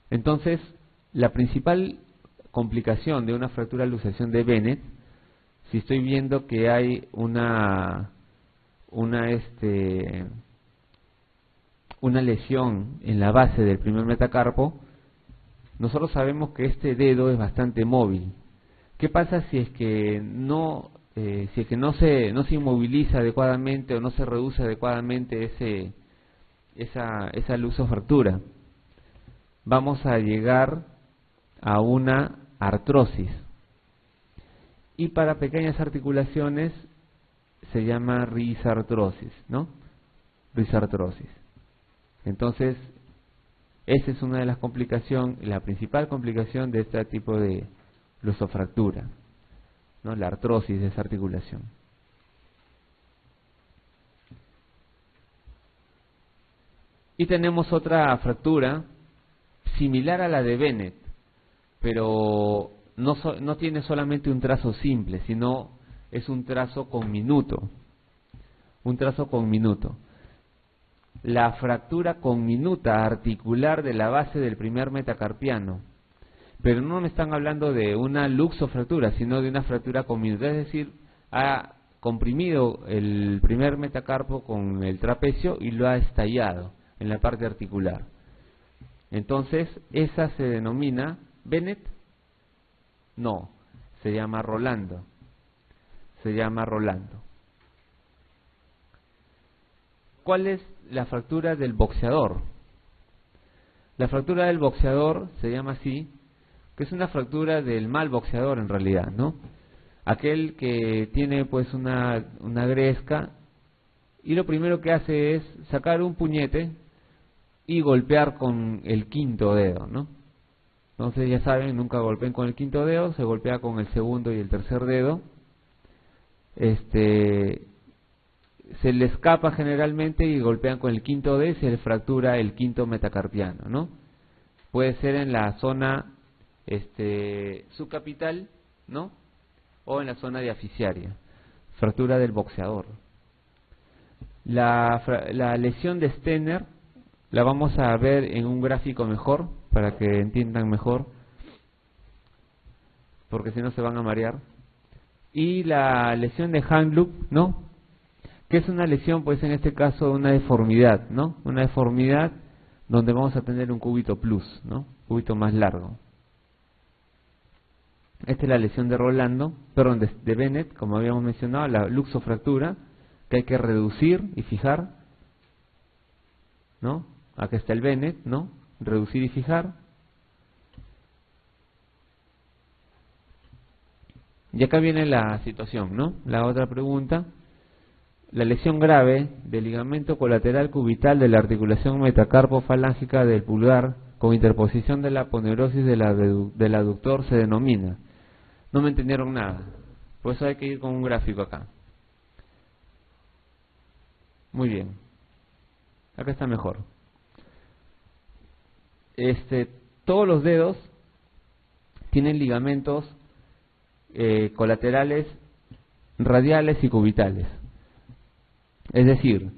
Entonces, la principal complicación de una fractura luxación de Bennett, si estoy viendo que hay una lesión en la base del primer metacarpo, nosotros sabemos que este dedo es bastante móvil. ¿Qué pasa si es que no se inmoviliza adecuadamente o no se reduce adecuadamente esa luxofractura? Vamos a llegar a una artrosis. Y para pequeñas articulaciones se llama risartrosis, ¿no? Risartrosis. Entonces, esa es una de las complicaciones, la principal complicación de este tipo de luxofractura, ¿no? La artrosis de esa articulación. Y tenemos otra fractura similar a la de Bennett, pero no tiene solamente un trazo simple, sino es un trazo conminuto. Un trazo conminuto. La fractura conminuta articular de la base del primer metacarpiano. Pero no me están hablando de una luxofractura, sino de una fractura conminuta. Es decir, ha comprimido el primer metacarpo con el trapecio y lo ha estallado en la parte articular. Entonces, esa se denomina Bennett. No, se llama Rolando. Se llama Rolando. ¿Cuál es la fractura del boxeador? La fractura del boxeador se llama así, que es una fractura del mal boxeador en realidad, ¿no? Aquel que tiene pues una gresca y lo primero que hace es sacar un puñete y golpear con el quinto dedo, ¿no? Entonces ya saben, nunca golpeen con el quinto dedo, se golpea con el segundo y el tercer dedo. Se le escapa generalmente y golpean con el quinto dedo y se le fractura el quinto metacarpiano, ¿no? Puede ser en la zona subcapital, ¿no? O en la zona diaficiaria. Fractura del boxeador. La lesión de Stenner la vamos a ver en un gráfico mejor, para que entiendan mejor, porque si no se van a marear. Y la lesión de Hanglub, ¿no? Que es una lesión, pues en este caso, una deformidad, ¿no? Una deformidad donde vamos a tener un cúbito plus, ¿no? Cúbito más largo. Esta es la lesión de Rolando, perdón, de Bennett, como habíamos mencionado, la luxofractura, que hay que reducir y fijar, ¿no? Acá está el Bennett, ¿no? Reducir y fijar. Y acá viene la situación, ¿no? La otra pregunta. La lesión grave del ligamento colateral cubital de la articulación metacarpo-falángica del pulgar con interposición de la aponeurosis del aductor se denomina. No me entendieron nada. Por eso hay que ir con un gráfico acá. Muy bien. Acá está mejor. Todos los dedos tienen ligamentos colaterales, radiales y cubitales. Es decir,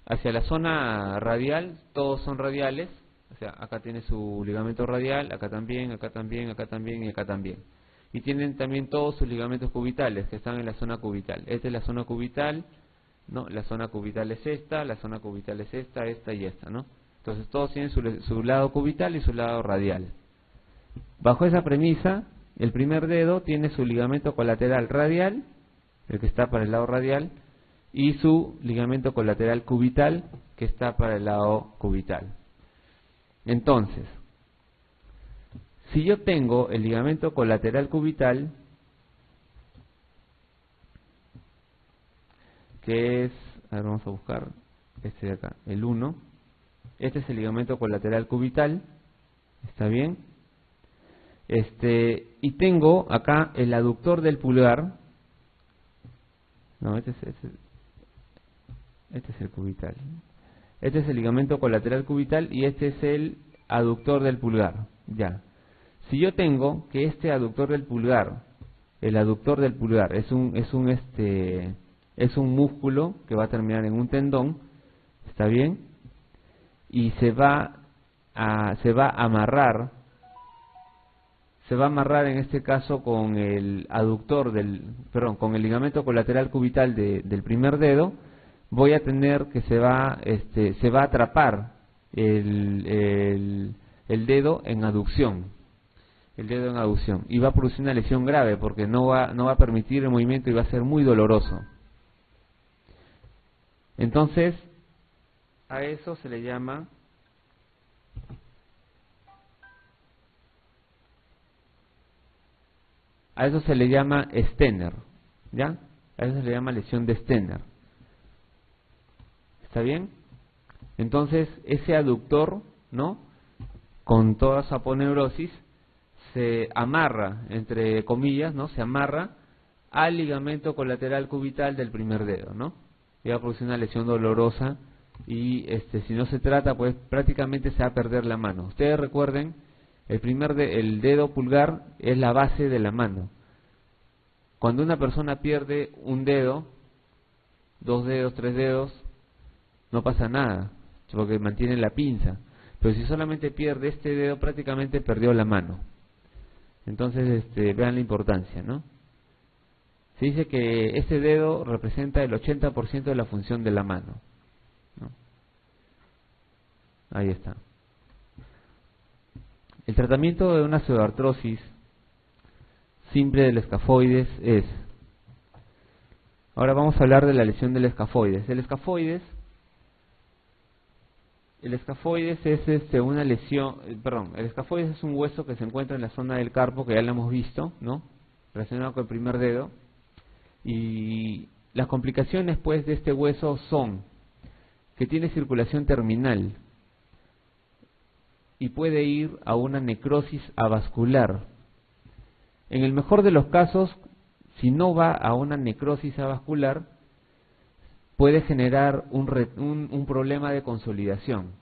hacia la zona radial todos son radiales, o sea, acá tiene su ligamento radial, acá también, acá también, acá también y acá también. Y tienen también todos sus ligamentos cubitales que están en la zona cubital. Esta es la zona cubital, ¿no? La zona cubital es esta, la zona cubital es esta y esta, ¿no? Entonces todos tienen su lado cubital y su lado radial. Bajo esa premisa, el primer dedo tiene su ligamento colateral radial, el que está para el lado radial, y su ligamento colateral cubital, que está para el lado cubital. Entonces, si yo tengo el ligamento colateral cubital, que es, a ver, vamos a buscar este de acá, el 1, este es el ligamento colateral cubital, ¿está bien? Y tengo acá el aductor del pulgar, no, este es el cubital, este es el ligamento colateral cubital y este es el aductor del pulgar, ya. Si yo tengo que este aductor del pulgar, el aductor del pulgar es un músculo que va a terminar en un tendón, ¿está bien? Y se va a amarrar se va a amarrar en este caso con el aductor con el ligamento colateral cubital del primer dedo. Voy a tener que se va a atrapar el dedo en aducción, y va a producir una lesión grave porque no va a permitir el movimiento y va a ser muy doloroso. Entonces, a eso se le llama Stener, ¿ya? A eso se le llama lesión de Stener. ¿Está bien? Entonces, ese aductor, ¿no?, con toda su aponeurosis, se amarra, entre comillas, ¿no?, se amarra al ligamento colateral cubital del primer dedo, ¿no? Y va a producir una lesión dolorosa y si no se trata, pues prácticamente se va a perder la mano. Ustedes recuerden, el dedo pulgar es la base de la mano. Cuando una persona pierde un dedo, 2 dedos, 3 dedos, no pasa nada, porque mantiene la pinza. Pero si solamente pierde este dedo, prácticamente perdió la mano. Entonces, vean la importancia, ¿no? Se dice que este dedo representa el 80% de la función de la mano, ¿no? Ahí está. El tratamiento de una pseudoartrosis simple del escafoides es... Ahora vamos a hablar de la lesión del escafoides. El escafoides es una lesión, el escafoides es un hueso que se encuentra en la zona del carpo, que ya lo hemos visto, ¿no?, relacionado con el primer dedo. Y las complicaciones, pues, de este hueso son que tiene circulación terminal y puede ir a una necrosis avascular. En el mejor de los casos, si no va a una necrosis avascular, puede generar un problema de consolidación.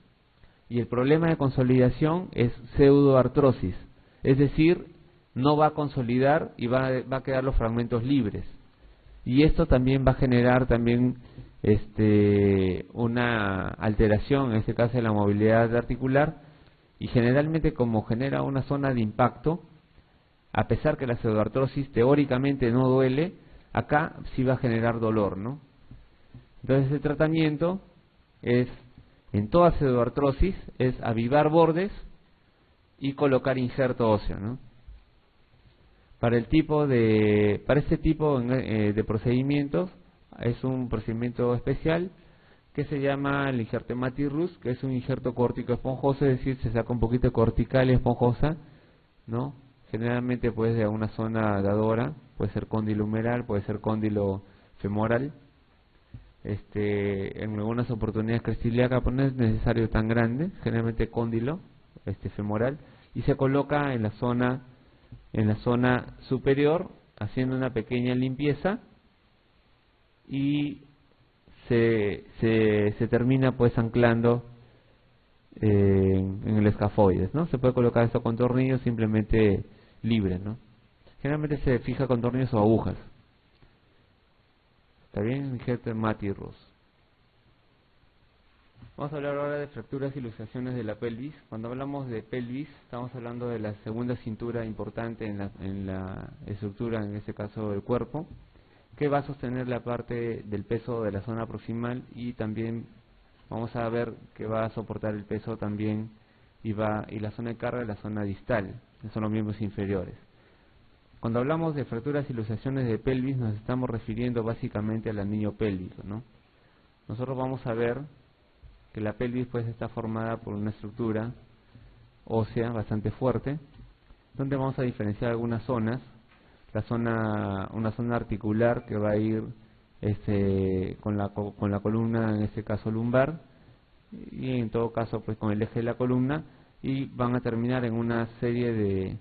Y el problema de consolidación es pseudoartrosis, es decir, no va a consolidar y va a quedar los fragmentos libres. Y esto también va a generar una alteración, en este caso de la movilidad articular, y generalmente, como genera una zona de impacto, a pesar que la pseudoartrosis teóricamente no duele, acá sí va a generar dolor, ¿no? Entonces el tratamiento es, en toda pseudoartrosis, es avivar bordes y colocar injerto óseo, ¿no? Para este tipo de procedimientos es un procedimiento especial que se llama el injerto Maty-Rus, que es un injerto córtico esponjoso, es decir, se saca un poquito de cortical esponjosa, ¿no? Generalmente pues de una zona dadora, puede ser cóndilo humeral, puede ser cóndilo femoral. En algunas oportunidades crestiliaca, pues no es necesario tan grande, generalmente cóndilo femoral, y se coloca en la zona superior, haciendo una pequeña limpieza, y se termina pues anclando en el escafoides, ¿no? Se puede colocar esto con tornillos simplemente libre, ¿no? Generalmente se fija con tornillos o agujas. ¿Está bien? Injerto Maty-Rus. Vamos a hablar ahora de fracturas y luxaciones de la pelvis. Cuando hablamos de pelvis, estamos hablando de la segunda cintura importante en la estructura, en este caso del cuerpo, que va a sostener la parte del peso de la zona proximal, y también vamos a ver que va a soportar el peso también y la zona de carga de la zona distal, que son los miembros inferiores. Cuando hablamos de fracturas y luxaciones de pelvis, nos estamos refiriendo básicamente al anillo pélvico, ¿no? Nosotros vamos a ver que la pelvis pues está formada por una estructura ósea bastante fuerte, donde vamos a diferenciar algunas zonas. Una zona articular que va a ir con la columna, en este caso lumbar, y en todo caso pues con el eje de la columna, y van a terminar en una serie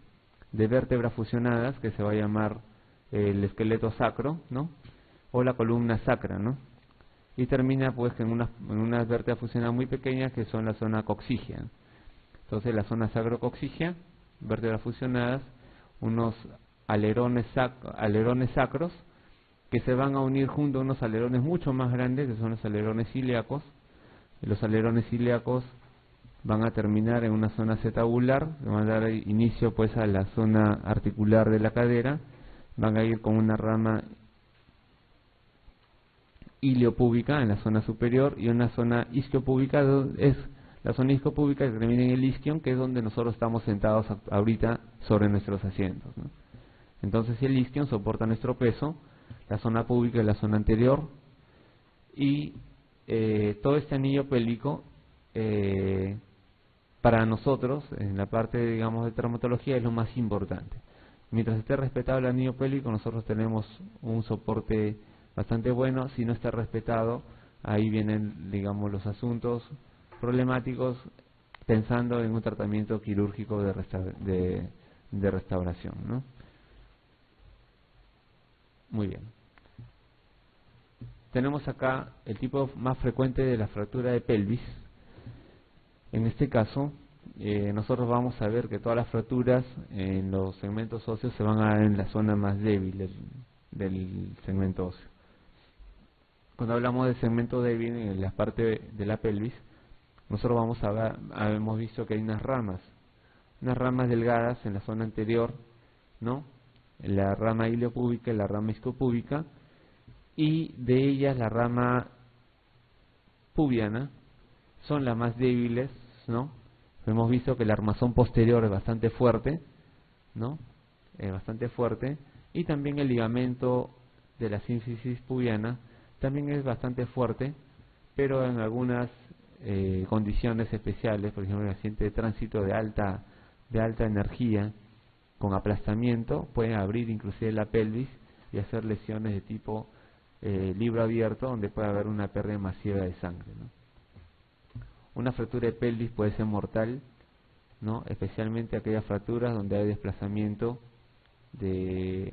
de vértebras fusionadas que se va a llamar el esqueleto sacro, ¿no?, o la columna sacra, ¿no? Y termina pues en unas vértebras fusionadas muy pequeñas que son la zona coxígea. Entonces la zona sacrocoxígea, vértebras fusionadas, unos alerones sacros que se van a unir junto a unos alerones mucho más grandes, que son los alerones ilíacos. Los alerones ilíacos van a terminar en una zona acetabular, van a dar inicio pues a la zona articular de la cadera, van a ir con una rama iliopúbica en la zona superior y una zona isquiopúbica, es la zona isquiopúbica que termina en el isquion, que es donde nosotros estamos sentados ahorita sobre nuestros asientos, ¿no? Entonces el isquion soporta nuestro peso, la zona púbica es la zona anterior, y todo este anillo pélvico para nosotros en la parte, digamos, de traumatología es lo más importante. Mientras esté respetado el anillo pélvico, nosotros tenemos un soporte bastante bueno. Si no está respetado, ahí vienen, digamos, los asuntos problemáticos, pensando en un tratamiento quirúrgico de restauración, ¿no? Muy bien. Tenemos acá el tipo más frecuente de la fractura de pelvis. En este caso, nosotros vamos a ver que todas las fracturas en los segmentos óseos se van a dar en la zona más débil del segmento óseo. Cuando hablamos de segmento débil en la parte de la pelvis, nosotros vamos a ver, hemos visto que hay unas ramas delgadas en la zona anterior, ¿no? La rama iliopúbica y la rama isquiopúbica, y de ellas la rama pubiana son las más débiles, ¿no? Hemos visto que el armazón posterior es bastante fuerte, ¿no? Bastante fuerte, y también el ligamento de la sínfisis pubiana también es bastante fuerte, pero en algunas condiciones especiales, por ejemplo, el paciente de tránsito de alta energía con aplastamiento pueden abrir inclusive la pelvis y hacer lesiones de tipo libro abierto, donde puede haber una pérdida masiva de sangre, ¿no? Una fractura de pelvis puede ser mortal, ¿no? Especialmente aquellas fracturas donde hay desplazamiento del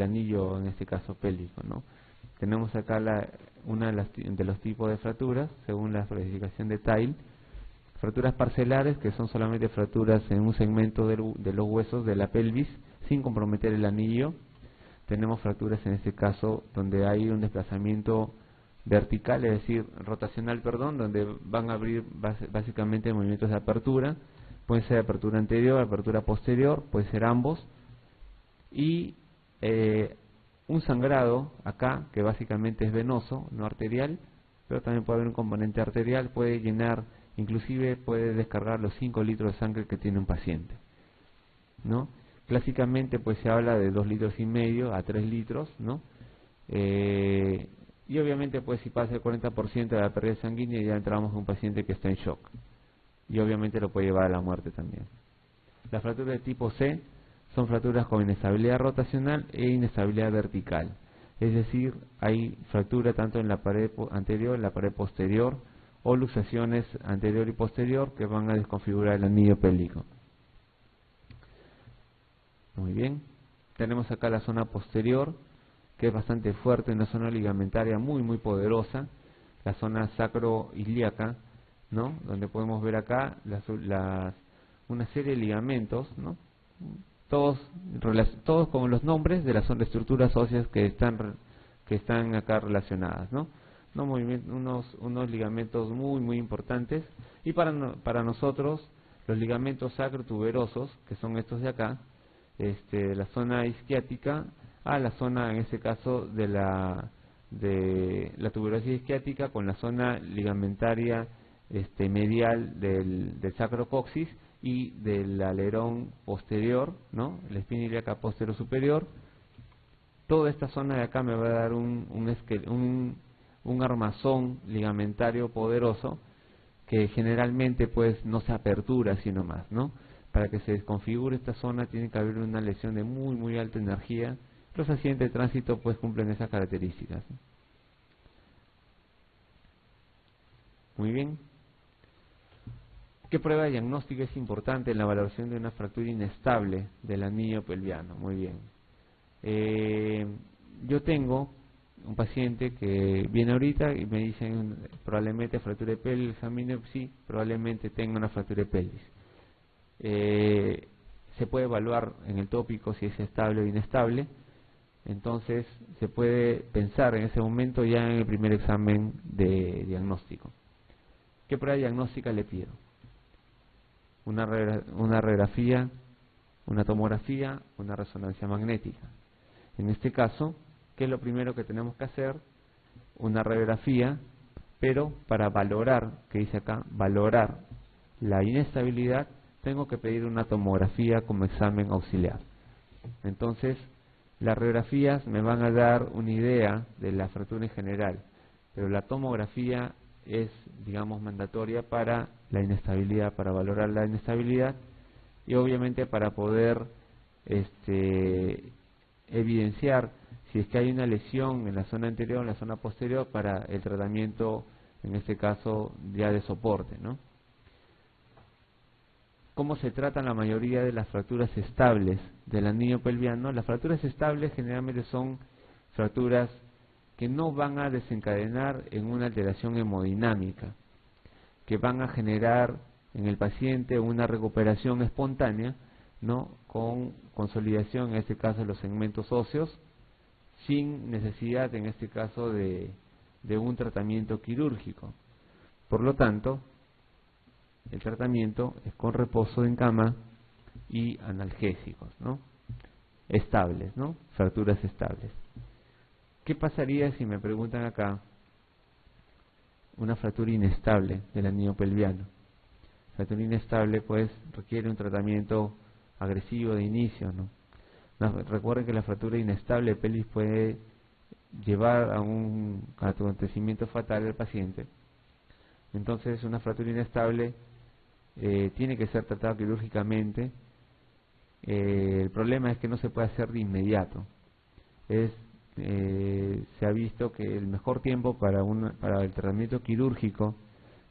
anillo, en este caso pélvico, ¿no? Tenemos acá una de los tipos de fracturas, según la clasificación de Tile. Fracturas parcelares, que son solamente fracturas en un segmento de los huesos de la pelvis, sin comprometer el anillo. Tenemos fracturas en este caso donde hay un desplazamiento vertical, es decir, rotacional, perdón, donde van a abrir básicamente movimientos de apertura. Puede ser apertura anterior, apertura posterior, puede ser ambos. Y un sangrado acá, que básicamente es venoso, no arterial, pero también puede haber un componente arterial, puede llenar, inclusive puede descargar los 5 litros de sangre que tiene un paciente, ¿no? Clásicamente pues se habla de 2,5 litros a 3 litros, ¿no? Y obviamente pues si pasa el 40% de la pérdida sanguínea ya entramos en un paciente que está en shock, y obviamente lo puede llevar a la muerte también. Las fracturas de tipo C son fracturas con inestabilidad rotacional e inestabilidad vertical, es decir, hay fractura tanto en la pared anterior, en la pared posterior, o luxaciones anterior y posterior que van a desconfigurar el anillo pélvico. Muy bien, tenemos acá la zona posterior, que es bastante fuerte, una zona ligamentaria muy poderosa, la zona sacroiliaca, ¿no? Donde podemos ver acá una serie de ligamentos, ¿no? Todos con los nombres de las estructuras óseas que están acá relacionadas, ¿no? Unos ligamentos muy importantes, y para nosotros los ligamentos sacrotuberosos, que son estos de acá, la zona isquiática a la zona, en este caso, de la tuberosis isquiática con la zona ligamentaria medial del sacrocoxis y del alerón posterior, ¿no? La espina ilíaca posterior superior. Toda esta zona de acá me va a dar un armazón ligamentario poderoso que generalmente pues no se apertura sino más, ¿no? Para que se desconfigure esta zona tiene que haber una lesión de muy alta energía. Los accidentes de tránsito pues cumplen esas características. Muy bien. ¿Qué prueba diagnóstica es importante en la valoración de una fractura inestable del anillo pelviano? Muy bien. Yo tengo un paciente que viene ahorita y me dicen probablemente fractura de pelvis, examino, sí, probablemente tenga una fractura de pelvis. Se puede evaluar en el tópico si es estable o inestable. Entonces se puede pensar en ese momento ya en el primer examen de diagnóstico. ¿Qué prueba diagnóstica le pido? Una radiografía, una tomografía, una resonancia magnética. En este caso, ¿qué es lo primero que tenemos que hacer? Una radiografía, pero para valorar, que dice acá, valorar la inestabilidad, tengo que pedir una tomografía como examen auxiliar. Entonces, las radiografías me van a dar una idea de la fractura en general, pero la tomografía es, digamos, mandatoria para la inestabilidad, para valorar la inestabilidad y obviamente para poder evidenciar si es que hay una lesión en la zona anterior o en la zona posterior para el tratamiento, en este caso, ya de soporte, ¿no? ¿Cómo se tratan la mayoría de las fracturas estables del anillo pelviano? Las fracturas estables generalmente son fracturas que no van a desencadenar en una alteración hemodinámica, que van a generar en el paciente una recuperación espontánea, ¿no? Con consolidación, en este caso, de los segmentos óseos, sin necesidad, en este caso, de un tratamiento quirúrgico. Por lo tanto, el tratamiento es con reposo en cama y analgésicos, ¿no? Estables, ¿no? Fracturas estables. ¿Qué pasaría si me preguntan acá una fractura inestable del anillo pelviano? Fractura inestable, pues, requiere un tratamiento agresivo de inicio, ¿no? Recuerden que la fractura inestable de pelvis puede llevar a un acontecimiento fatal del paciente. Entonces, una fractura inestable tiene que ser tratada quirúrgicamente. El problema es que no se puede hacer de inmediato. Se ha visto que el mejor tiempo para el tratamiento quirúrgico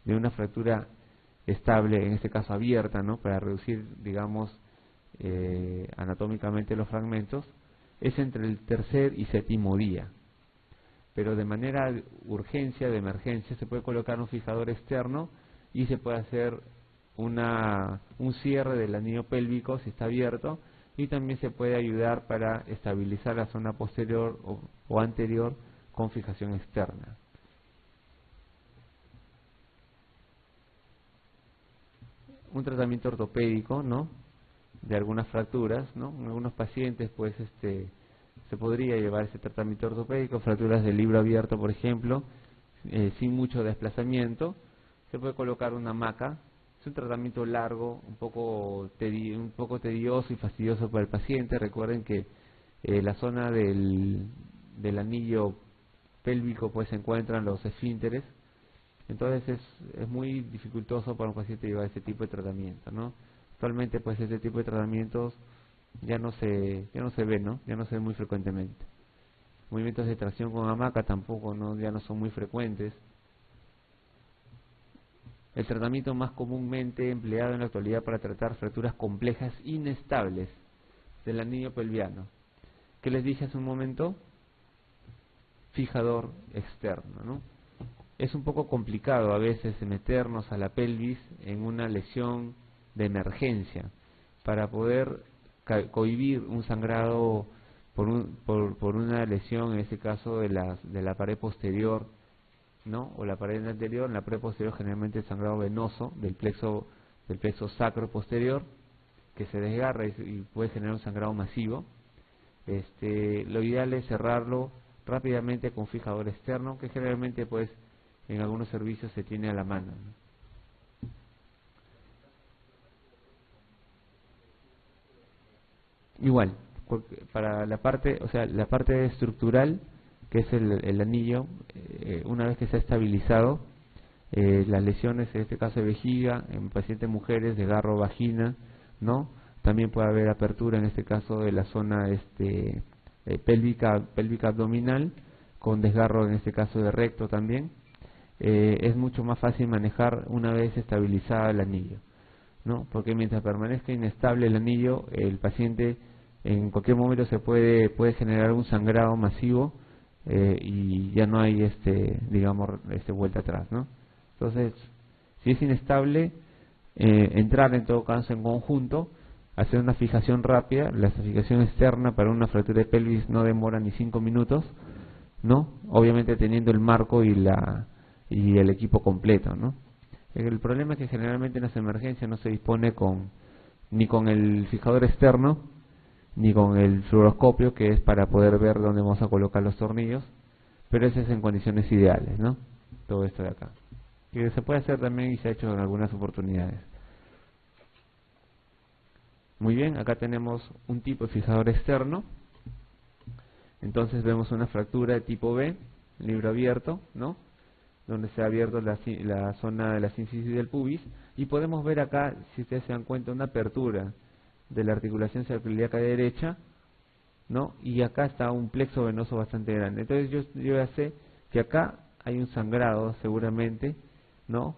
de una fractura estable, en este caso abierta, ¿no? Para reducir, digamos, anatómicamente los fragmentos, es entre el tercer y séptimo día. Pero de manera de urgencia, de emergencia, se puede colocar un fijador externo y se puede hacer un cierre del anillo pélvico si está abierto, y también se puede ayudar para estabilizar la zona posterior o anterior con fijación externa. Un tratamiento ortopédico, ¿no? De algunas fracturas, ¿no? En algunos pacientes, pues, se podría llevar ese tratamiento ortopédico, fracturas del libro abierto, por ejemplo, sin mucho desplazamiento. Se puede colocar una hamaca. Es un tratamiento largo, un poco tedioso y fastidioso para el paciente. Recuerden que la zona del anillo pélvico, pues, se encuentran los esfínteres. Entonces es muy dificultoso para un paciente llevar ese tipo de tratamiento, ¿no? Actualmente, pues, este tipo de tratamientos ya no se ve, ¿no? Ya no se ve muy frecuentemente. Movimientos de tracción con hamaca tampoco, ¿no? Ya no son muy frecuentes. El tratamiento más comúnmente empleado en la actualidad para tratar fracturas complejas inestables del anillo pelviano. ¿Qué les dije hace un momento? Fijador externo, ¿no? Es un poco complicado a veces meternos a la pelvis en una lesión de emergencia para poder cohibir un sangrado por una lesión, en este caso de la pared posterior, ¿no? O la pared anterior. En la pared posterior generalmente el sangrado venoso del plexo sacro posterior, que se desgarra y puede generar un sangrado masivo. Lo ideal es cerrarlo rápidamente con fijador externo, que generalmente, pues, en algunos servicios se tiene a la mano, ¿no? Igual, para la parte, o sea, la parte estructural, que es el anillo, una vez que se ha estabilizado, las lesiones, en este caso de vejiga, en pacientes mujeres, desgarro vagina, ¿no? También puede haber apertura, en este caso, de la zona pélvica abdominal, con desgarro, en este caso, de recto también. Es mucho más fácil manejar una vez estabilizado el anillo, ¿no? Porque mientras permanezca inestable el anillo, el paciente en cualquier momento puede generar un sangrado masivo, y ya no hay digamos, vuelta atrás, ¿no? Entonces, si es inestable, entrar en todo caso en conjunto, hacer una fijación rápida. La fijación externa para una fractura de pelvis no demora ni 5 minutos, ¿no? Obviamente teniendo el marco y el equipo completo, ¿no? El problema es que generalmente en las emergencias no se dispone ni con el fijador externo, ni con el fluoroscopio, que es para poder ver dónde vamos a colocar los tornillos, pero eso es en condiciones ideales, ¿no? Todo esto de acá. Que se puede hacer también y se ha hecho en algunas oportunidades. Muy bien, acá tenemos un tipo de fijador externo. Entonces vemos una fractura de tipo B, libro abierto, ¿no? Donde se ha abierto la zona de la sínfisis del pubis, y podemos ver acá, si ustedes se dan cuenta, una apertura de la articulación sacroiliaca derecha, ¿no? Y acá está un plexo venoso bastante grande. Entonces yo ya sé que acá hay un sangrado seguramente, ¿no?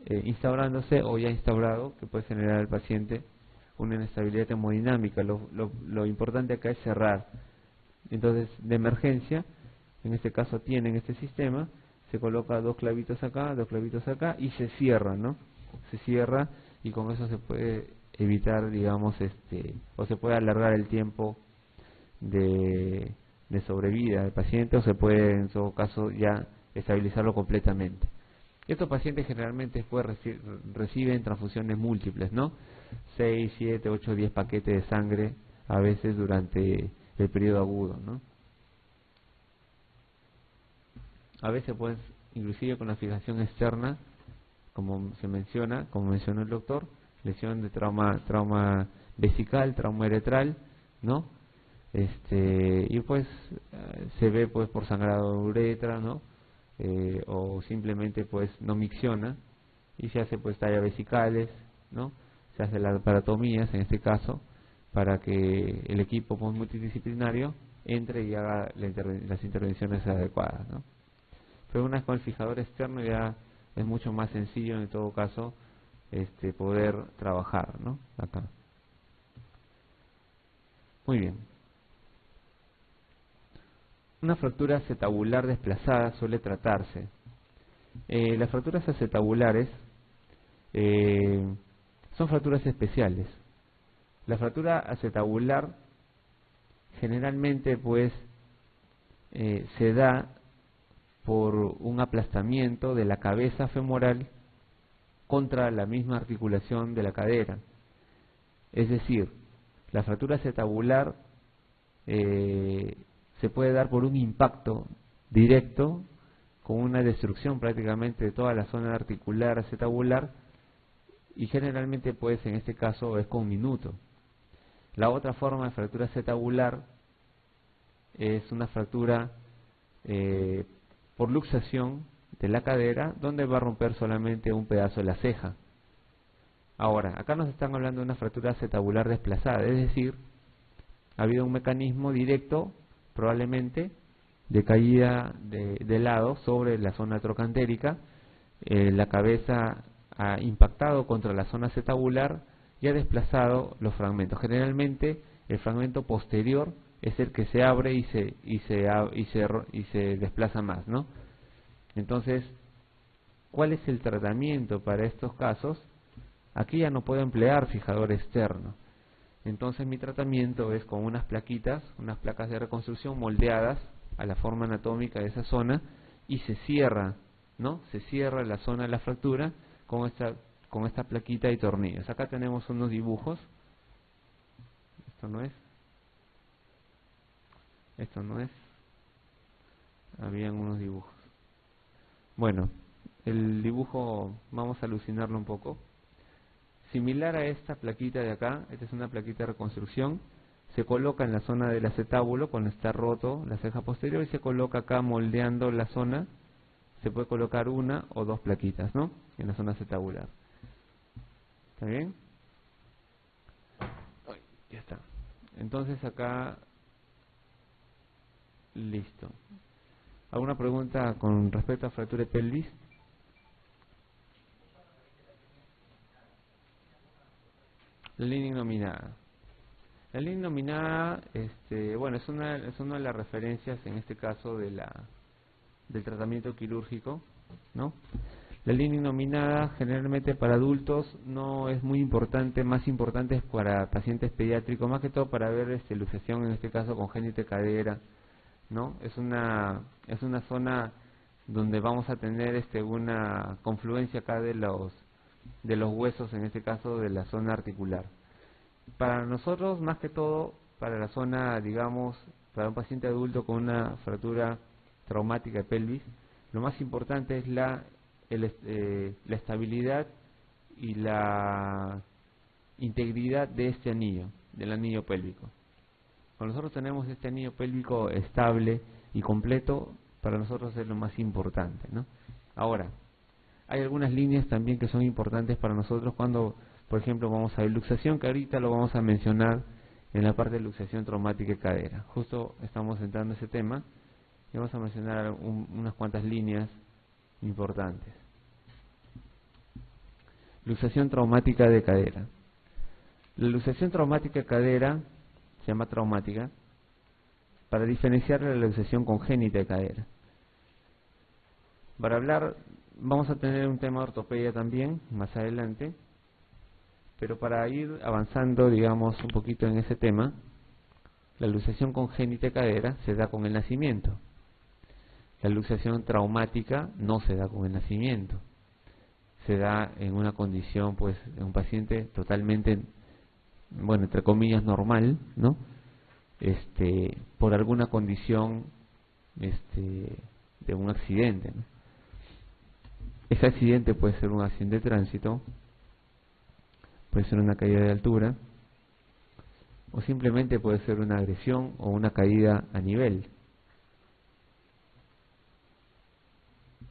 Instaurándose o ya instaurado, que puede generar al paciente una inestabilidad hemodinámica. Lo importante acá es cerrar. Entonces, de emergencia, en este caso tienen este sistema, se coloca 2 clavitos acá y se cierra, ¿no? Se cierra y con eso se puede evitar, digamos, o se puede alargar el tiempo de sobrevida del paciente, o se puede en todo caso ya estabilizarlo completamente. Estos pacientes generalmente después reciben transfusiones múltiples, ¿no? 6, 7, 8, 10 paquetes de sangre a veces durante el periodo agudo, ¿no? A veces pues inclusive con la fijación externa, como mencionó el doctor, lesión de trauma vesical, trauma uretral, ¿no? Y pues se ve pues por sangrado de uretra, ¿no? O simplemente pues no micciona y se hace pues tallas vesicales, ¿no? Se hace las aparatomías en este caso para que el equipo pues, multidisciplinario entre y haga las intervenciones adecuadas, ¿no? Pero una vez con el fijador externo ya es mucho más sencillo en todo caso poder trabajar, ¿no? Acá. Muy bien. Una fractura acetabular desplazada suele tratarse. Las fracturas acetabulares son fracturas especiales. La fractura acetabular generalmente pues se da por un aplastamiento de la cabeza femoral contra la misma articulación de la cadera. Es decir, la fractura acetabular se puede dar por un impacto directo con una destrucción prácticamente de toda la zona articular acetabular, y generalmente pues en este caso es con minuto. La otra forma de fractura acetabular es una fractura por luxación de la cadera, donde va a romper solamente un pedazo de la ceja. Ahora, acá nos están hablando de una fractura acetabular desplazada, es decir, ha habido un mecanismo directo, probablemente, de caída de lado sobre la zona trocantérica, la cabeza ha impactado contra la zona acetabular y ha desplazado los fragmentos. Generalmente, el fragmento posterior es el que se abre y se desplaza más, ¿no? Entonces, ¿cuál es el tratamiento para estos casos? Aquí ya no puedo emplear fijador externo. Entonces mi tratamiento es con unas plaquitas, unas placas de reconstrucción moldeadas a la forma anatómica de esa zona, y se cierra, ¿no? Se cierra la zona de la fractura con esta plaquita y tornillos. Acá tenemos unos dibujos. Esto no es. Habían unos dibujos. Bueno, el dibujo vamos a alucinarlo un poco. Similar a esta plaquita de acá, esta es una plaquita de reconstrucción, se coloca en la zona del acetábulo cuando está roto la ceja posterior y se coloca acá moldeando la zona. Se puede colocar 1 o 2 plaquitas, ¿no? En la zona acetabular. ¿Está bien? Ya está. Entonces acá, listo. ¿Alguna pregunta con respecto a fractura de pelvis? La línea innominada. La línea innominada, bueno, es una de las referencias en este caso del tratamiento quirúrgico, ¿no? La línea innominada generalmente para adultos no es muy importante, más importante es para pacientes pediátricos, más que todo para ver luxación, en este caso congénita de cadera, ¿no? Es una zona donde vamos a tener una confluencia acá de los huesos, en este caso de la zona articular. Para nosotros, más que todo, para la zona, digamos, para un paciente adulto con una fractura traumática de pelvis, lo más importante es la estabilidad y la integridad de este anillo, del anillo pélvico. Cuando nosotros tenemos este anillo pélvico estable y completo, para nosotros es lo más importante, ¿no? Ahora, hay algunas líneas también que son importantes para nosotros cuando, por ejemplo, vamos a ver luxación, que ahorita lo vamos a mencionar en la parte de luxación traumática de cadera. Justo estamos entrando a ese tema y vamos a mencionar unas cuantas líneas importantes. Luxación traumática de cadera. La luxación traumática de cadera se llama traumática para diferenciar de la luxación congénita de cadera. Para hablar, vamos a tener un tema de ortopedia también más adelante, pero para ir avanzando, digamos, un poquito en ese tema, la luxación congénita de cadera se da con el nacimiento. La luxación traumática no se da con el nacimiento. Se da en una condición, pues, de un paciente totalmente, bueno, entre comillas, normal, ¿no? Por alguna condición, de un accidente, ¿no? Ese accidente puede ser un accidente de tránsito, puede ser una caída de altura, o simplemente puede ser una agresión o una caída a nivel.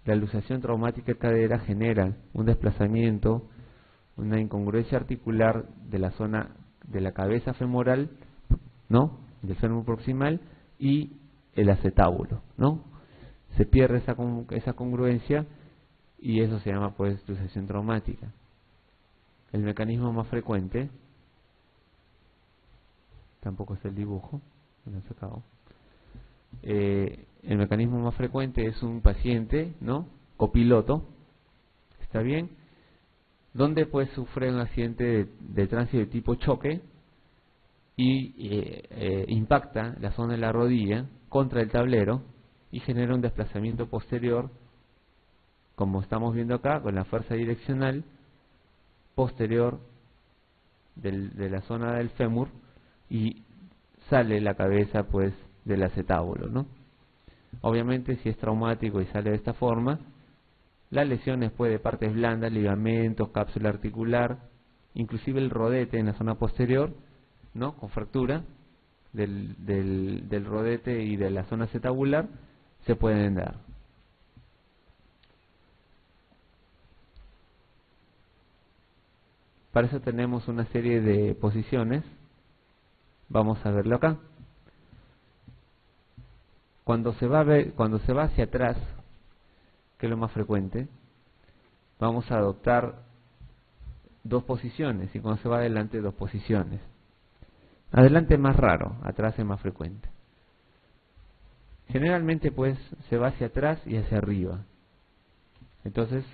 La luxación traumática de cadera genera un desplazamiento, una incongruencia articular de la zona de la cabeza femoral, ¿no?, del fémur proximal y el acetábulo, ¿no? Se pierde esa congruencia y eso se llama, pues, luxación traumática. El mecanismo más frecuente, tampoco es el dibujo, me lo he sacado. El mecanismo más frecuente es un paciente, ¿no?, copiloto, ¿está bien?, donde pues sufre un accidente de tránsito de tipo choque y impacta la zona de la rodilla contra el tablero y genera un desplazamiento posterior, como estamos viendo acá, con la fuerza direccional posterior de la zona del fémur, y sale la cabeza, pues, del acetábulo, ¿no? Obviamente, si es traumático y sale de esta forma, la lesión es, pues, de partes blandas, ligamentos, cápsula articular, inclusive el rodete en la zona posterior, ¿no?, con fractura del rodete y de la zona acetabular, se pueden dar. Para eso tenemos una serie de posiciones. Vamos a verlo acá. Cuando se va hacia atrás, que es lo más frecuente, vamos a adoptar dos posiciones, y cuando se va adelante, dos posiciones. Adelante es más raro, atrás es más frecuente. Generalmente, pues, se va hacia atrás y hacia arriba. Entonces,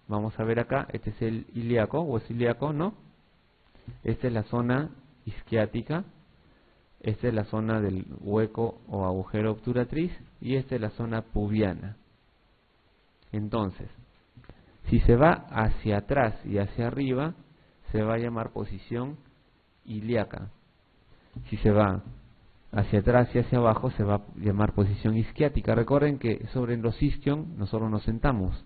vamos a ver acá, este es el ilíaco, o es ilíaco, ¿no? Esta es la zona isquiática, esta es la zona del hueco o agujero obturatriz, y esta es la zona pubiana. Entonces, si se va hacia atrás y hacia arriba, se va a llamar posición ilíaca. Si se va hacia atrás y hacia abajo, se va a llamar posición isquiática. Recuerden que sobre los isquion nosotros nos sentamos.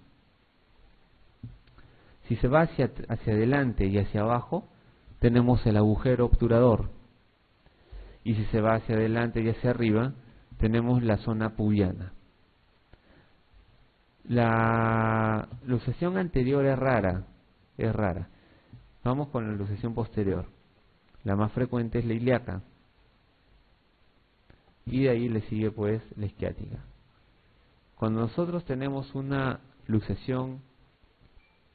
Si se va hacia adelante y hacia abajo, tenemos el agujero obturador. Y si se va hacia adelante y hacia arriba, tenemos la zona pubiana. La luxación anterior es rara. Vamos con la luxación posterior. La más frecuente es la ilíaca. Y de ahí le sigue, pues, la isquiática. Cuando nosotros tenemos una luxación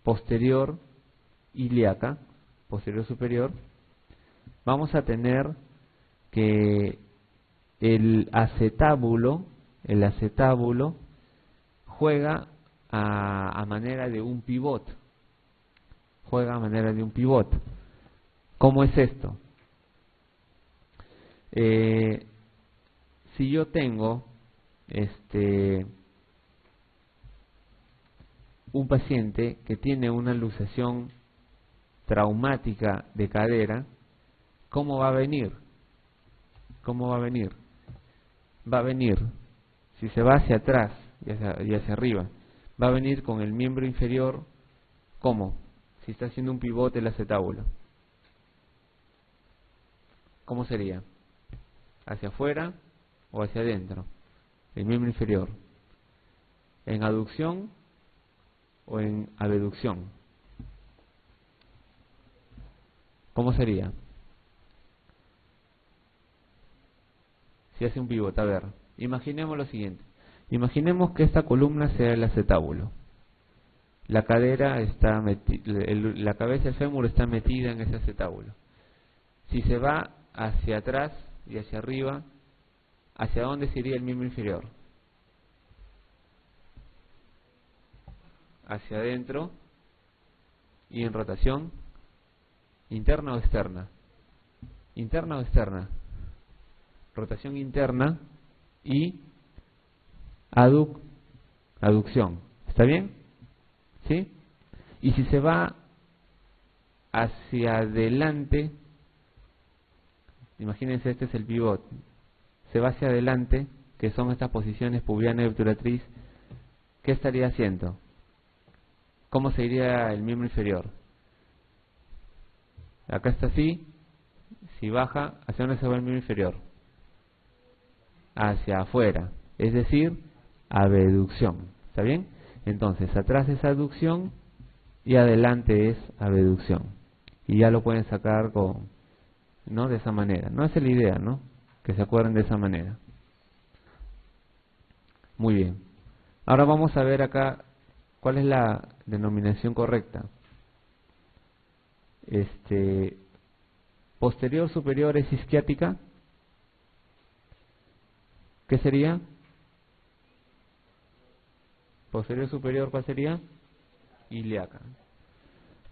posterior ilíaca, posterior superior, vamos a tener que el acetábulo juega a manera de un pivot. ¿Cómo es esto? Si yo tengo un paciente que tiene una luxación traumática de cadera, ¿cómo va a venir? ¿Cómo va a venir? Va a venir, si se va hacia atrás y hacia arriba, va a venir con el miembro inferior, ¿cómo? Si está haciendo un pivote el acetábulo. ¿Cómo sería? ¿Hacia afuera o hacia adentro? El miembro inferior. ¿En aducción o en abducción? ¿Cómo sería? Si hace un pivote, a ver, imaginemos lo siguiente. Imaginemos que esta columna sea el acetábulo. La cadera está la cabeza del fémur está metida en ese acetábulo. Si se va hacia atrás y hacia arriba, ¿hacia dónde se iría el miembro inferior? Hacia adentro. ¿Y en rotación? ¿Interna o externa? ¿Interna o externa? Rotación interna y aducción. ¿Está bien? ¿Sí? Y si se va hacia adelante, imagínense, este es el pivot, se va hacia adelante, que son estas posiciones pubiana y obturatriz, ¿qué estaría haciendo? ¿Cómo se iría el miembro inferior? Acá está así, si baja, ¿hacia dónde se va el miembro inferior? Hacia afuera, es decir, abducción. ¿Está bien? Entonces, atrás es aducción y adelante es abducción. Y ya lo pueden sacar con, ¿no? De esa manera. No es la idea, ¿no? Que se acuerden de esa manera. Muy bien. Ahora vamos a ver acá cuál es la denominación correcta. Posterior superior es isquiática. ¿Qué sería? Posterior superior, ¿cuál sería? Ilíaca.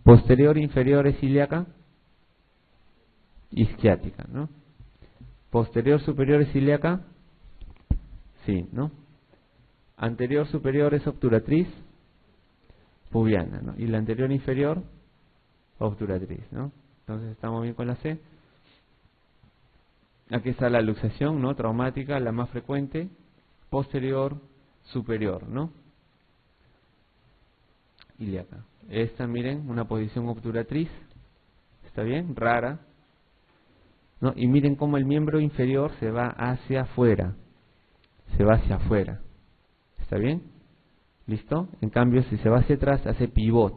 Posterior inferior es ilíaca. Isquiática, ¿no? Posterior superior es ilíaca. Sí, ¿no? Anterior superior es obturatriz. Pubiana, ¿no? Y la anterior inferior, obturatriz, ¿no? Entonces estamos bien con la C. Aquí está la luxación, ¿no? Traumática, la más frecuente. Posterior superior, ¿no? Ilíaca. Esta, miren, una posición obturatriz. ¿Está bien? Rara, ¿no? Y miren cómo el miembro inferior se va hacia afuera. Se va hacia afuera. ¿Está bien? ¿Listo? En cambio, si se va hacia atrás, hace pivot.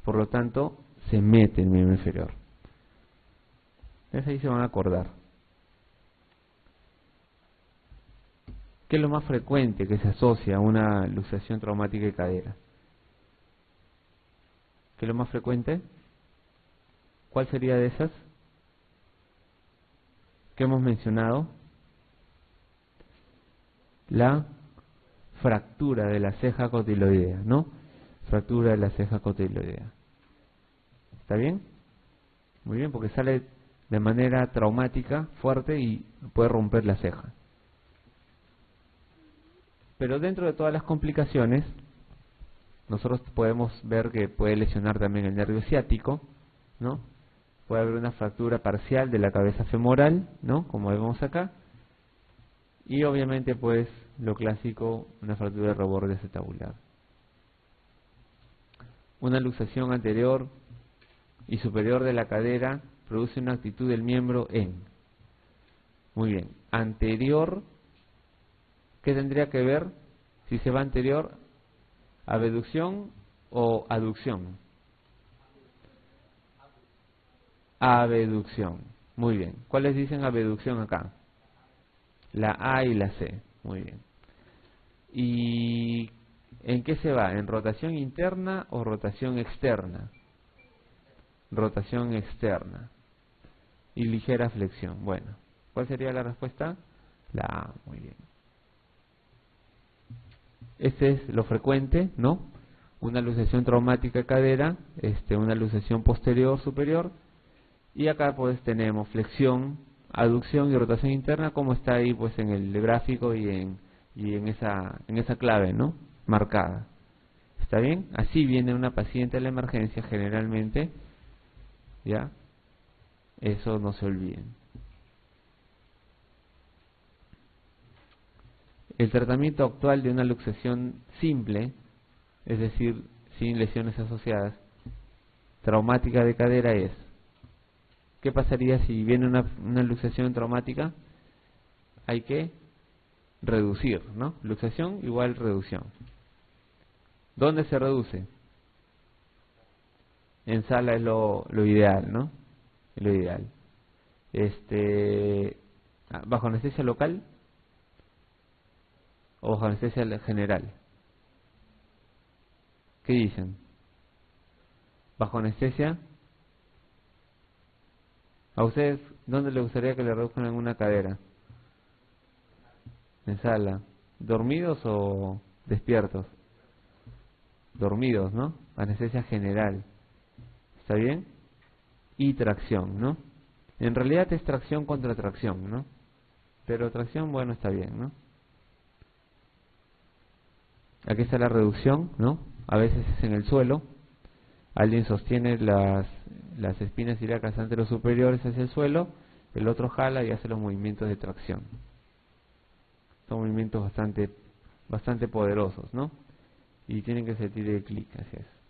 Por lo tanto, se mete el miembro inferior. Entonces ahí se van a acordar. ¿Qué es lo más frecuente que se asocia a una luxación traumática de cadera? ¿Qué es lo más frecuente? ¿Cuál sería de esas que hemos mencionado? La fractura de la ceja cotiloidea, ¿no? Fractura de la ceja cotiloidea. ¿Está bien? Muy bien, porque sale de manera traumática, fuerte y puede romper la ceja. Pero dentro de todas las complicaciones, nosotros podemos ver que puede lesionar también el nervio ciático, ¿no? Puede haber una fractura parcial de la cabeza femoral, ¿no? Como vemos acá. Y obviamente, pues, lo clásico, una fractura de reborde acetabular. Una luxación anterior y superior de la cadera produce una actitud del miembro en. Muy bien. Anterior, ¿qué tendría que ver? Si se va anterior, abducción o aducción. Abducción. Muy bien. ¿Cuáles dicen abducción acá? La A y la C. Muy bien. ¿Y en qué se va? ¿En rotación interna o rotación externa? Rotación externa. Y ligera flexión. Bueno, ¿cuál sería la respuesta? La A. Muy bien. Este es lo frecuente, ¿no? Una luxación traumática de cadera, una luxación posterior superior. Y acá pues tenemos flexión, aducción y rotación interna, como está ahí pues en el gráfico y en esa clave, ¿no? Marcada. ¿Está bien? Así viene una paciente a la emergencia generalmente, ¿ya? Eso no se olviden. El tratamiento actual de una luxación simple, es decir, sin lesiones asociadas, traumática de cadera es, ¿qué pasaría si viene una luxación traumática? Hay que reducir, ¿no? Luxación igual reducción. ¿Dónde se reduce? En sala es lo ideal, ¿no? Lo ideal. ¿Bajo anestesia local o bajo anestesia general? ¿Qué dicen? ¿Bajo anestesia? ¿A ustedes dónde les gustaría que le reduzcan en una cadera? En sala. ¿Dormidos o despiertos? Dormidos, ¿no? Anestesia general. ¿Está bien? Y tracción, ¿no? En realidad es tracción contra tracción, ¿no? Pero tracción, bueno, está bien, ¿no? Aquí está la reducción, ¿no? A veces es en el suelo. Alguien sostiene las espinas ilíacas anterosuperiores hacia el suelo, el otro jala y hace los movimientos de tracción. Son movimientos bastante poderosos, ¿no? Y tienen que sentir el clic hacia eso.